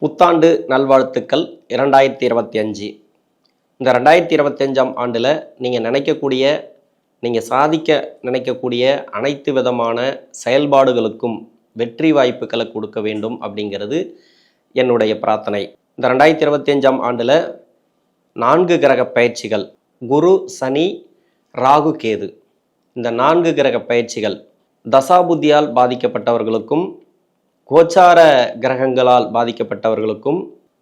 புத்தாண்டு நல்வாழ்த்துக்கள் 2025. இந்த 2025ஆம் ஆண்டில் நீங்கள் நினைக்கக்கூடிய, நீங்கள் சாதிக்க நினைக்கக்கூடிய அனைத்து விதமான செயல்பாடுகளுக்கும் வெற்றி வாய்ப்புகளை கொடுக்க வேண்டும் அப்படிங்கிறது என்னுடைய பிரார்த்தனை. இந்த 2025ஆம் ஆண்டில் 4 கிரக பயிற்சிகள், குரு, சனி, ராகு, கேது, இந்த 4 கிரக பயிற்சிகள் தசாபுத்தியால் பாதிக்கப்பட்டவர்களுக்கும் கோச்சார கிரகங்களால் பாதிக்கப்பட்டவர்களுக்கும்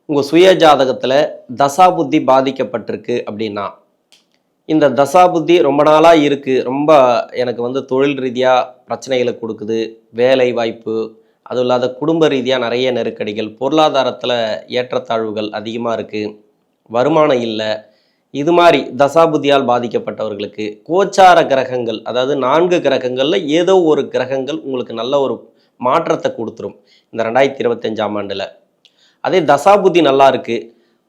உங்கள் சுய ஜாதகத்தில் தசாபுத்தி பாதிக்கப்பட்டிருக்கு அப்படின்னா, இந்த தசாபுத்தி ரொம்ப நாளாக இருக்குது, ரொம்ப எனக்கு தொழில் ரீதியாக பிரச்சனைகளை கொடுக்குது, வேலை வாய்ப்பு, அதுவும் இல்லாத குடும்ப ரீதியாக நிறைய நெருக்கடிகள், பொருளாதாரத்தில் ஏற்றத்தாழ்வுகள் அதிகமாக இருக்குது, வருமானம் இல்லை, இது மாதிரி தசாபுத்தியால் பாதிக்கப்பட்டவர்களுக்கு கோச்சார கிரகங்கள், அதாவது 4 கிரகங்களில் ஏதோ ஒரு கிரகங்கள் உங்களுக்கு நல்ல ஒரு மாற்றத்தை கொடுத்துரும் இந்த 2025ஆம் ஆண்டில். அதே தசாபுத்தி நல்லா இருக்குது,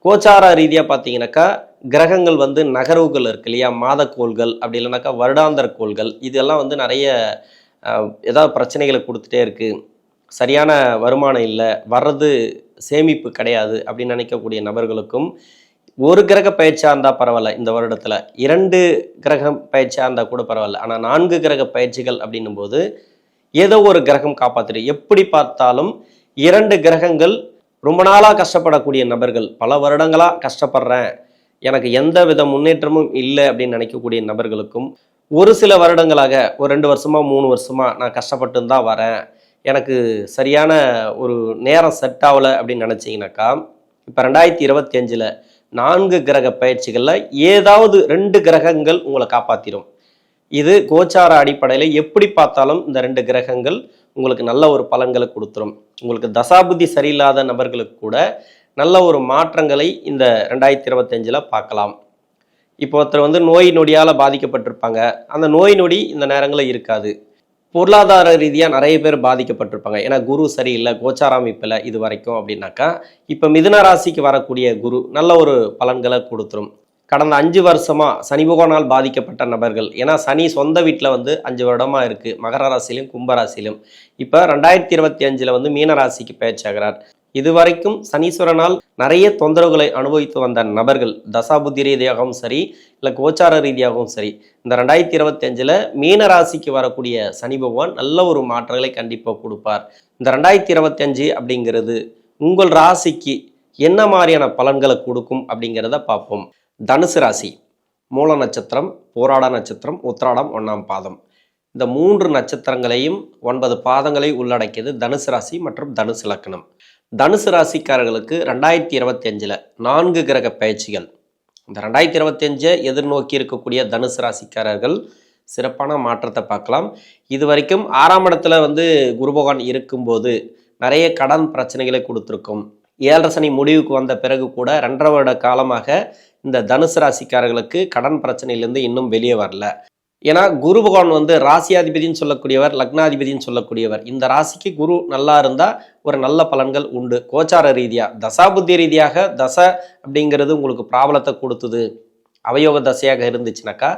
கோச்சார ரீதியாக பார்த்தீங்கன்னாக்கா கிரகங்கள் நகர்வுகள் இருக்கு இல்லையா, மாதக்கோள்கள் அப்படி இல்லைனாக்கா வருடாந்திர கோள்கள், இதெல்லாம் நிறைய ஏதாவது பிரச்சனைகளை கொடுத்துட்டே இருக்குது, சரியான வருமானம் இல்லை, வர்றது சேமிப்பு கிடையாது அப்படின்னு நினைக்கக்கூடிய நபர்களுக்கும் ஒரு கிரக பயிற்சியாக இருந்தால் பரவாயில்ல, இந்த வருடத்தில் 2 கிரகம் பயிற்சியாக இருந்தால் கூட பரவாயில்ல, ஆனால் 4 கிரக பயிற்சிகள் அப்படின்னும் போது ஏதோ ஒரு கிரகம் காப்பாற்றிடு. எப்படி பார்த்தாலும் 2 கிரகங்கள் ரொம்ப நாளாக கஷ்டப்படக்கூடிய நபர்கள், பல வருடங்களாக கஷ்டப்படுறேன், எனக்கு எந்த வித முன்னேற்றமும் இல்லை அப்படின்னு நினைக்கக்கூடிய நபர்களுக்கும் ஒரு சில வருடங்களாக ஒரு 2 வருஷமா 3 வருஷமா நான் கஷ்டப்பட்டு தான் வரேன், எனக்கு சரியான ஒரு நேரம் செட் ஆகலை அப்படின்னு நினச்சிங்கனாக்கா, இப்போ 2025 4 கிரக பயிற்சிகளில் ஏதாவது 2 கிரகங்கள் உங்களை காப்பாற்றிடும். இது கோச்சார அடிப்படையில் எப்படி பார்த்தாலும் இந்த 2 கிரகங்கள் உங்களுக்கு நல்ல ஒரு பலன்களை கொடுத்துரும். உங்களுக்கு தசாபுத்தி சரியில்லாத நபர்களுக்கு கூட நல்ல ஒரு மாற்றங்களை இந்த 2025 பார்க்கலாம். இப்போ ஒருத்தர் நோய் நொடியால் பாதிக்கப்பட்டிருப்பாங்க, அந்த நோய் நொடி இந்த நேரங்களில் இருக்காது. பொருளாதார ரீதியாக நிறைய பேர் பாதிக்கப்பட்டிருப்பாங்க, ஏன்னா குரு சரியில்லை, கோச்சார அமைப்பில் இது வரைக்கும் அப்படின்னாக்கா, இப்போ மிதுன ராசிக்கு வரக்கூடிய குரு நல்ல ஒரு பலன்களை கொடுத்துரும். கடந்த 5 வருஷமாக சனி பகவானால் பாதிக்கப்பட்ட நபர்கள், ஏன்னா சனி சொந்த வீட்டில் 5 வருடமாக இருக்குது, மகர ராசியிலும் கும்பராசியிலும். இப்போ 2025 மீன ராசிக்கு பயிற்சியாகிறார். இது வரைக்கும் சனீஸ்வரனால் நிறைய தொந்தரவுகளை அனுபவித்து வந்த நபர்கள், தசாபுத்தி ரீதியாகவும் சரி இல்லை கோச்சார ரீதியாகவும் சரி, இந்த 2025 மீன ராசிக்கு வரக்கூடிய சனி பகவான் நல்ல ஒரு மாற்றங்களை கண்டிப்பாக கொடுப்பார். இந்த 2025 அப்படிங்கிறது உங்கள் ராசிக்கு என்ன மாதிரியான பலன்களை கொடுக்கும் அப்படிங்கிறத பார்ப்போம். தனுசு ராசி, மூல நட்சத்திரம், போராட நட்சத்திரம், உத்திராடம் 1ஆம் பாதம், இந்த 3 நட்சத்திரங்களையும் 9 பாதங்களை உள்ளடக்கியது தனுசு ராசி மற்றும் தனுசு லக்னம். தனுசு ராசிக்காரர்களுக்கு 2025 4 கிரக பயிற்சிகள். இந்த 2025 எதிர்நோக்கி இருக்கக்கூடிய தனுசு ராசிக்காரர்கள் சிறப்பான மாற்றத்தை பார்க்கலாம். இது வரைக்கும் 6ஆம் இடத்துல குரு பகவான் இருக்கும்போது நிறைய கடன் பிரச்சனைகளை கொடுத்துருக்கும். 7.5 சனி முடிவுக்கு வந்த பிறகு கூட 2.5 வருட காலமாக இந்த தனுசு ராசிக்காரர்களுக்கு கடன் பிரச்சனையிலேருந்து இன்னும் வெளியே வரல. ஏன்னா குரு பகவான் ராசியாதிபதினு சொல்லக்கூடியவர், லக்னாதிபதினு சொல்லக்கூடியவர். இந்த ராசிக்கு குரு நல்லா இருந்தால் ஒரு நல்ல பலன்கள் உண்டு. கோச்சார ரீதியாக தசாபுத்தி ரீதியாக தசை அப்படிங்கிறது உங்களுக்கு பிராபலத்தை கொடுத்துது, அவயோக தசையாக இருந்துச்சுனாக்கா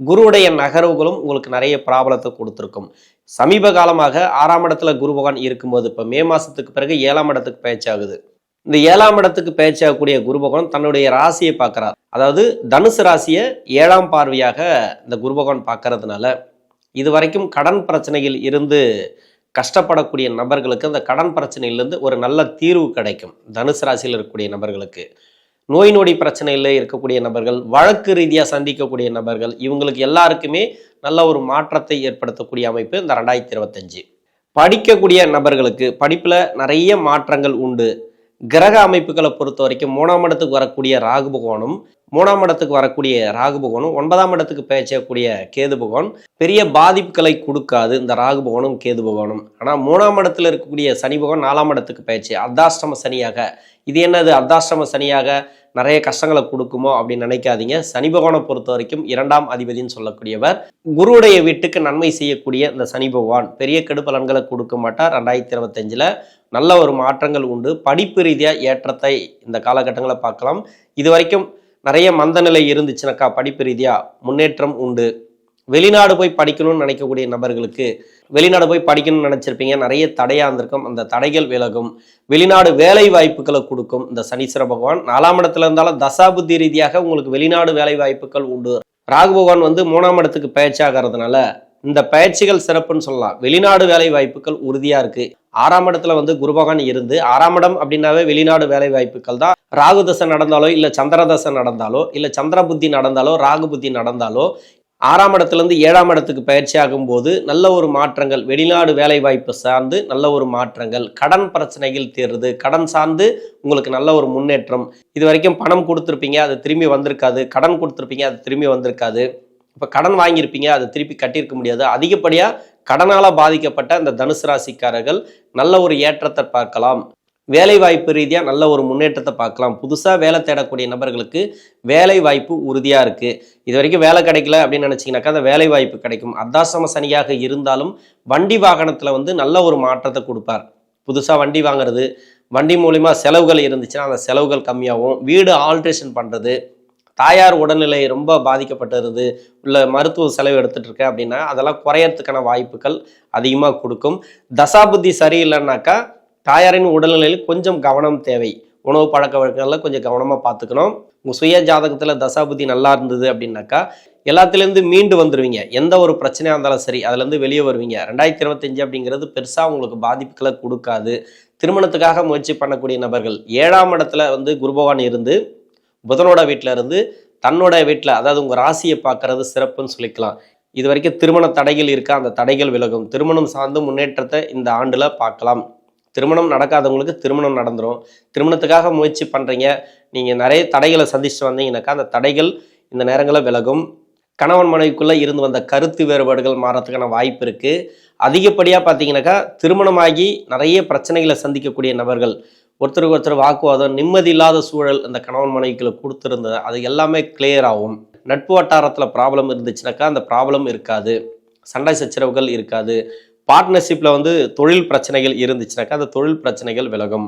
குருவுடைய நகர்வுகளும் உங்களுக்கு நிறைய பிராபலத்தை கொடுத்துருக்கும். சமீப காலமாக 6ஆம் இடத்துல குரு பகவான் இருக்கும்போது இப்போ மே மாதத்துக்கு பிறகு 7ஆம் இடத்துக்கு பயிற்சி ஆகுது. இந்த 7ஆம் இடத்துக்கு பயிற்சி ஆகக்கூடிய குரு பகவான் தன்னுடைய ராசியை பார்க்குறார். அதாவது தனுசு ராசியை 7ஆம் பார்வையாக இந்த குரு பகவான் பார்க்கறதுனால இது வரைக்கும் கடன் பிரச்சனையில் இருந்து கஷ்டப்படக்கூடிய நபர்களுக்கு அந்த கடன் பிரச்சனையிலேருந்து ஒரு நல்ல தீர்வு கிடைக்கும். தனுசு ராசியில் இருக்கக்கூடிய நபர்களுக்கு நோய் நொடி பிரச்சனையில் இருக்கக்கூடிய நபர்கள், வழக்கு ரீதியாக சந்திக்கக்கூடிய நபர்கள், இவங்களுக்கு எல்லாருக்குமே நல்ல ஒரு மாற்றத்தை ஏற்படுத்தக்கூடிய அமைப்பு இந்த 2025. படிக்கக்கூடிய நபர்களுக்கு படிப்பில் நிறைய மாற்றங்கள் உண்டு. கிரக அமைப்புகளை பொறுத்த வரைக்கும் 3ஆம் இடத்துக்கு வரக்கூடிய ராகு பகவானும் 3ஆம் இடத்துக்கு வரக்கூடிய ராகு பகவானும் 9ஆம் இடத்துக்கு பயிற்சியக்கூடிய கேது பகவான் பெரிய பாதிப்புகளை கொடுக்காது, இந்த ராகு பகவானும் கேது பகவானும். ஆனால் 3ஆம் இடத்துல இருக்கக்கூடிய சனி பகவான் 4ஆம் இடத்துக்கு பயிற்சி, அர்த்தாஷ்டம சனியாக. இது என்னது அர்த்தாஷ்டம சனியாக நிறைய கஷ்டங்களை கொடுக்குமோ அப்படின்னு நினைக்காதீங்க. சனி பகவானை பொறுத்த வரைக்கும் 2ஆம் அதிபதினு சொல்லக்கூடியவர், குருவுடைய வீட்டுக்கு நன்மை செய்யக்கூடிய இந்த சனி பகவான் பெரிய கெடு பலன்களை கொடுக்க மாட்டார். 2025 நல்ல ஒரு மாற்றங்கள் உண்டு. படிப்பு ரீதியாக ஏற்றத்தை இந்த காலகட்டங்களை பார்க்கலாம். இது வரைக்கும் நிறைய மந்த நிலை இருந்துச்சுனாக்கா படிப்பு ரீதியாக முன்னேற்றம் உண்டு. வெளிநாடு போய் படிக்கணும்னு நினைக்கக்கூடிய நபர்களுக்கு வெளிநாடு போய் படிக்கணும்னு நினைச்சிருப்பீங்க, நிறைய தடையா இருந்திருக்கும், அந்த தடைகள் விலகும். வெளிநாடு வேலை வாய்ப்புகளை கொடுக்கும் இந்த சனீஸ்வர பகவான். 4ஆம் இடத்துல இருந்தாலும் தசாபுத்தி ரீதியாக உங்களுக்கு வெளிநாடு வேலை வாய்ப்புகள் உண்டு. ராகு பகவான் வந்து 3ஆம் இடத்துக்கு பயிற்சி ஆகிறதுனால இந்த பயிற்சிகள் சிறப்புன்னு சொல்லலாம். வெளிநாடு வேலை வாய்ப்புகள் உறுதியா இருக்கு. 6ஆம் இடத்துல வந்து குரு பகவான் இருந்து, 6ஆம் இடம் அப்படின்னாவே வெளிநாடு வேலை வாய்ப்புகள் தான். ராகு தசை நடந்தாலோ இல்ல சந்திர தசை நடந்தாலோ இல்ல சந்திர புத்தி நடந்தாலோ ராகு புத்தி நடந்தாலோ 6ஆம் இடத்துல இருந்து 7ஆம் இடத்துக்கு பயிற்சி ஆகும் போது நல்ல ஒரு மாற்றங்கள், வெளிநாடு வேலை வாய்ப்பு சார்ந்து நல்ல ஒரு மாற்றங்கள், கடன் பிரச்சனைகள் தீருது, கடன் சார்ந்து உங்களுக்கு நல்ல ஒரு முன்னேற்றம். இது வரைக்கும் பணம் கொடுத்துருப்பீங்க, அது திரும்பி வந்திருக்காது. கடன் கொடுத்துருப்பீங்க, அது திரும்பி வந்திருக்காது. இப்போ கடன் வாங்கியிருப்பீங்க, அது திருப்பி கட்டியிருக்க முடியாது. அதிகப்படியாக கடனால் பாதிக்கப்பட்ட இந்த தனுசு ராசிக்காரர்கள் நல்ல ஒரு ஏற்றத்தை பார்க்கலாம். வேலை வாய்ப்பு ரீதியாக நல்ல ஒரு முன்னேற்றத்தை பார்க்கலாம். புதுசாக வேலை தேடக்கூடிய நபர்களுக்கு வேலை வாய்ப்பு உறுதியாக இருக்குது. இது வரைக்கும் வேலை கிடைக்கல அப்படின்னு நினச்சிங்கனாக்கா அந்த வேலை வாய்ப்பு கிடைக்கும். அர்த்தாசிரம சனியாக இருந்தாலும் வண்டி வாகனத்தில் வந்து நல்ல ஒரு மாற்றத்தை கொடுப்பார். புதுசாக வண்டி வாங்குறது, வண்டி மூலிமா செலவுகள் இருந்துச்சுன்னா அந்த செலவுகள் கம்மியாகும். வீடு ஆல்ட்ரேஷன் பண்ணுறது, தாயார் உடல்நிலை ரொம்ப பாதிக்கப்பட்டிருது, உள்ள மருத்துவ செலவு எடுத்துகிட்டு இருக்கேன் அப்படின்னா அதெல்லாம் குறையறதுக்கான வாய்ப்புகள் அதிகமாக கொடுக்கும். தசாபுத்தி சரியில்லைன்னாக்கா தாயாரின் உடல்நிலையில் கொஞ்சம் கவனம் தேவை. உணவு பழக்க வழக்கங்களில் கொஞ்சம் கவனமாக பார்த்துக்கணும். உங்கள் சுய ஜாதகத்தில் தசாபுத்தி நல்லா இருந்தது அப்படின்னாக்கா எல்லாத்துலேருந்து மீண்டு வந்துடுவீங்க. எந்த ஒரு பிரச்சனையாக இருந்தாலும் சரி அதுலேருந்து வெளியே வருவீங்க. 2025 அப்படிங்கிறது பெருசாக உங்களுக்கு பாதிப்புகளை கொடுக்காது. திருமணத்துக்காக முயற்சி பண்ணக்கூடிய நபர்கள் 7ஆம் இடத்துல வந்து குரு பகவான் இருந்து புதனோட வீட்டில் இருந்து தன்னோட வீட்டில், அதாவது உங்கள் ராசியை பார்க்கறது சிறப்புன்னு சொல்லிக்கலாம். இது வரைக்கும் திருமண தடைகள் இருக்கா, அந்த தடைகள் விலகும். திருமணம் சார்ந்து முன்னேற்றத்தை இந்த ஆண்டில் பார்க்கலாம். திருமணம் நடக்காதவங்களுக்கு திருமணம் நடந்துடும். திருமணத்துக்காக முயற்சி பண்ணுறீங்க, நீங்கள் நிறைய தடைகளை சந்திச்சுட்டு வந்தீங்கன்னாக்கா அந்த தடைகள் இந்த நேரங்களில் விலகும். கணவன் மனைவிக்குள்ளே இருந்து வந்த கருத்து வேறுபாடுகள் மாறத்துக்கான வாய்ப்பு இருக்குது. அதிகப்படியாக பார்த்தீங்கன்னாக்கா திருமணமாகி நிறைய பிரச்சனைகளை சந்திக்கக்கூடிய நபர்கள், ஒருத்தருக்கு ஒருத்தர் வாக்குவாதம், நிம்மதி இல்லாத சூழல் அந்த கணவன் மனைவிக்குள்ள கொடுத்துருந்தது, அது எல்லாமே கிளியர் ஆகும். நட்பு வட்டாரத்தில் ப்ராப்ளம் இருந்துச்சுனாக்கா அந்த ப்ராப்ளம் இருக்காது. சண்டை சச்சரவுகள் இருக்காது. பார்ட்னர்ஷிப்பில் வந்து தொழில் பிரச்சனைகள் இருந்துச்சுனாக்கா அந்த தொழில் பிரச்சனைகள் விலகும்.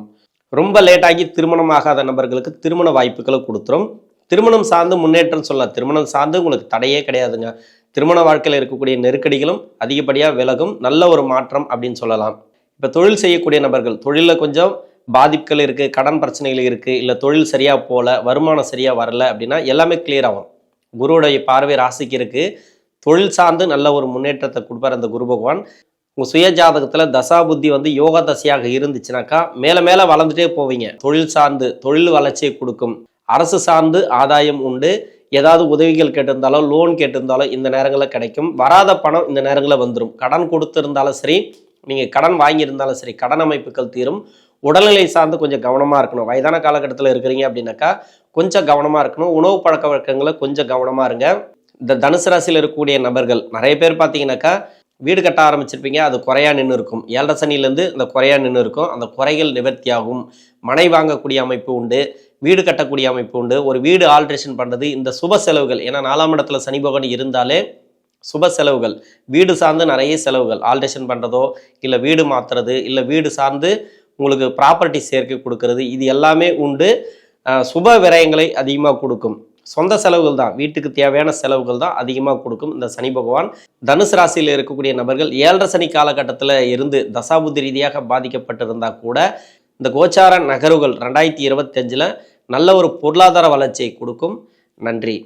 ரொம்ப லேட்டாகி திருமணம் ஆகாத நபர்களுக்கு திருமண வாய்ப்புகளை கொடுத்துரும். திருமணம் சார்ந்து முன்னேற்றம் சொல்லலாம். திருமணம் சார்ந்து உங்களுக்கு தடையே கிடையாதுங்க. திருமண வாழ்க்கையில் இருக்கக்கூடிய நெருக்கடிகளும் அதிகப்படியாக விலகும். நல்ல ஒரு மாற்றம் அப்படின்னு சொல்லலாம். இப்போ தொழில் செய்யக்கூடிய நபர்கள் தொழிலில் கொஞ்சம் பாதிப்புகள் இருக்குது, கடன் பிரச்சனைகள் இருக்குது, இல்லை தொழில் சரியாக போகல, வருமானம் சரியாக வரல அப்படின்னா எல்லாமே கிளியர் ஆகும். குருவுடைய பார்வை ராசிக்கு இருக்குது. தொழில் சார்ந்து நல்ல ஒரு முன்னேற்றத்தை கொடுப்பார் அந்த குரு பகவான். உங்கள் சுய ஜாதகத்தில் தசாபுத்தி வந்து யோகா தசையாக இருந்துச்சுனாக்கா மேலே மேலே வளர்ந்துட்டே போவீங்க. தொழில் சார்ந்து தொழில் வளர்ச்சியை கொடுக்கும். அரசு சார்ந்து ஆதாயம் உண்டு. ஏதாவது உதவிகள் கேட்டிருந்தாலோ லோன் கேட்டிருந்தாலோ இந்த நேரங்களில் கிடைக்கும். வராத பணம் இந்த நேரங்களில் வந்துடும். கடன் கொடுத்துருந்தாலும் சரி, நீங்கள் கடன் வாங்கியிருந்தாலும் சரி, கடன் அமைப்புகள் தீரும். உடல்நிலை சார்ந்து கொஞ்சம் கவனமாக இருக்கணும். வயதான காலகட்டத்தில் இருக்கிறீங்க அப்படின்னாக்கா கொஞ்சம் கவனமாக இருக்கணும். உணவு பழக்க வழக்கங்களை கொஞ்சம் கவனமாக இருங்க. இந்த தனுசு ராசியில் இருக்கக்கூடிய நபர்கள் நிறைய பேர் பார்த்தீங்கன்னாக்கா வீடு கட்ட ஆரம்பிச்சிருப்பீங்க, அது குறையா நின்று இருக்கும். 7.5 சனியிலேருந்து அந்த குறையா நின்று இருக்கும். அந்த குறைகள் நிவர்த்தியாகும். மனை வாங்கக்கூடிய அமைப்பு உண்டு, வீடு கட்டக்கூடிய அமைப்பு உண்டு. ஒரு வீடு ஆல்ட்ரேஷன் பண்ணுறது, இந்த சுப செலவுகள், ஏன்னா 4ஆம் இடத்துல சனி பகவான் இருந்தாலே சுப செலவுகள், வீடு சார்ந்து நிறைய செலவுகள், ஆல்ட்ரேஷன் பண்ணுறதோ இல்லை வீடு மாற்றுறது இல்லை வீடு சார்ந்து உங்களுக்கு ப்ராப்பர்ட்டி சேர்க்கை கொடுக்கறது, இது எல்லாமே உண்டு. சுப விரயங்களை அதிகமாக கொடுக்கும். சொந்த செலவுகள் தான், வீட்டுக்கு தேவையான செலவுகள் தான் அதிகமாக கொடுக்கும் இந்த சனி பகவான். தனுசு ராசியில் இருக்கக்கூடிய நபர்கள் 7.5 சனி காலகட்டத்தில் இருந்து தசாபுத்தி ரீதியாக பாதிக்கப்பட்டிருந்தால் கூட இந்த கோச்சார நகர்வுகள் 2025 நல்ல ஒரு பொருளாதார வளர்ச்சியை கொடுக்கும். நன்றி.